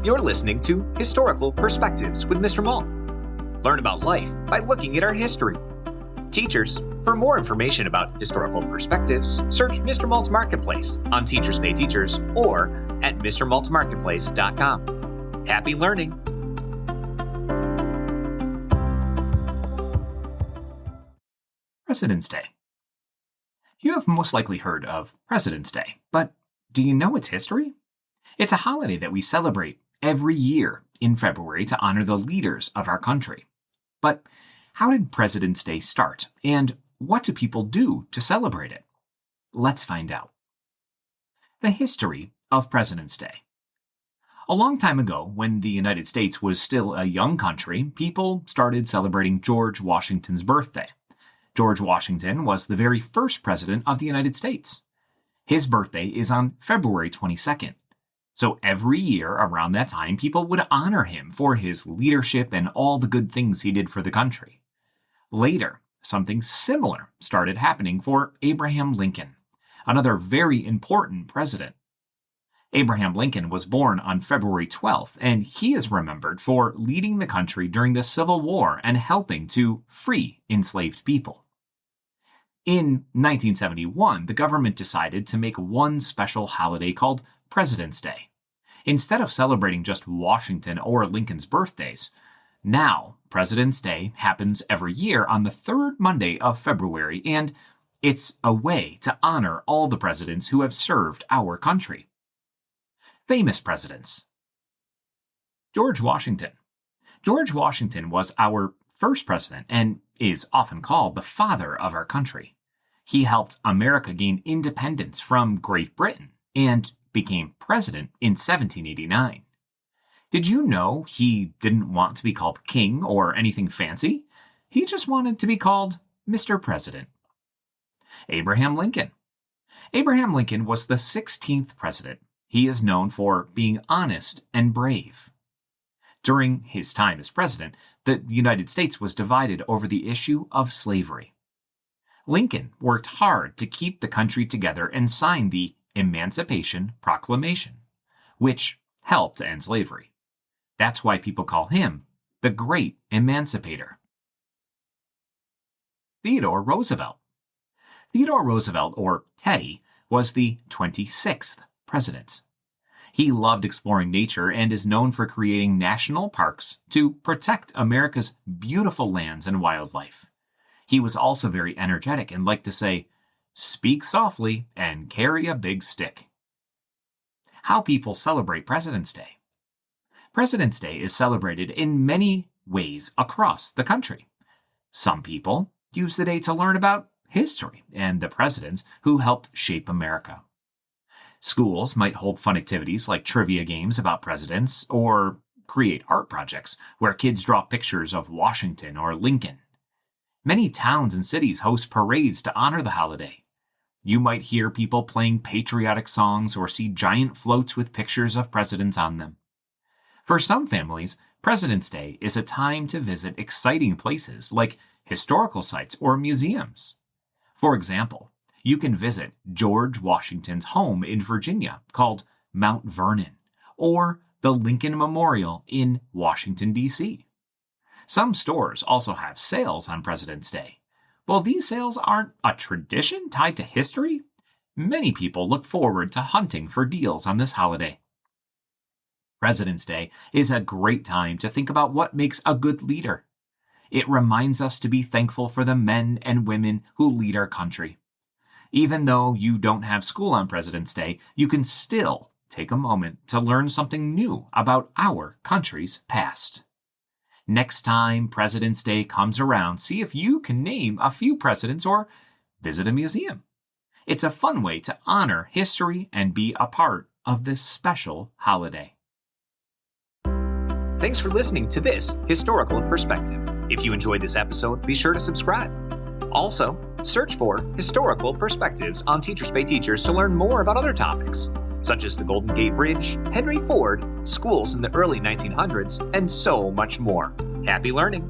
You're listening to Historical Perspectives with Mr. Malt. Learn about life by looking at our history. Teachers, for more information about historical perspectives, search Mr. Malt's Marketplace on Teachers Pay Teachers or at mrmaltmarketplace.com. Happy learning! President's Day. You have most likely heard of President's Day, but do you know its history? It's a holiday that we celebrate every year in February to honor the leaders of our country. But how did President's Day start, and what do people do to celebrate it? Let's find out. The history of President's Day. A long time ago, when the United States was still a young country, people started celebrating George Washington's birthday. George Washington was the very first president of the United States. His birthday is on February 22nd. So every year around that time, people would honor him for his leadership and all the good things he did for the country. Later, something similar started happening for Abraham Lincoln, another very important president. Abraham Lincoln was born on February 12th, and he is remembered for leading the country during the Civil War and helping to free enslaved people. In 1971, the government decided to make one special holiday called President's Day. Instead of celebrating just Washington or Lincoln's birthdays, now President's Day happens every year on the third Monday of February, and it's a way to honor all the presidents who have served our country. Famous presidents. George Washington. George Washington was our first president and is often called the father of our country. He helped America gain independence from Great Britain and became president in 1789. Did you know he didn't want to be called king or anything fancy? He just wanted to be called Mr. President. Abraham Lincoln. Abraham Lincoln was the 16th president. He is known for being honest and brave. During his time as president, the United States was divided over the issue of slavery. Lincoln worked hard to keep the country together and signed the Emancipation Proclamation, which helped to end slavery. That's why people call him the Great Emancipator. Theodore Roosevelt. Theodore Roosevelt, or Teddy, was the 26th president. He loved exploring nature and is known for creating national parks to protect America's beautiful lands and wildlife. He was also very energetic and liked to say, "Speak softly and carry a big stick." How people celebrate President's Day. President's Day is celebrated in many ways across the country. Some people use the day to learn about history and the presidents who helped shape America. Schools might hold fun activities like trivia games about presidents or create art projects where kids draw pictures of Washington or Lincoln. Many towns and cities host parades to honor the holiday. You might hear people playing patriotic songs or see giant floats with pictures of presidents on them. For some families, President's Day is a time to visit exciting places like historical sites or museums. For example, you can visit George Washington's home in Virginia called Mount Vernon, or the Lincoln Memorial in Washington, D.C. Some stores also have sales on President's Day. While these sales aren't a tradition tied to history, many people look forward to hunting for deals on this holiday. President's Day is a great time to think about what makes a good leader. It reminds us to be thankful for the men and women who lead our country. Even though you don't have school on President's Day, you can still take a moment to learn something new about our country's past. Next time President's Day comes around, see if you can name a few presidents or visit a museum. It's a fun way to honor history and be a part of this special holiday. Thanks for listening to this Historical Perspective. If you enjoyed this episode, be sure to subscribe. Also, search for Historical Perspectives on Teachers Pay Teachers to learn more about other topics, such as the Golden Gate Bridge, Henry Ford, schools in the early 1900s, and so much more. Happy learning!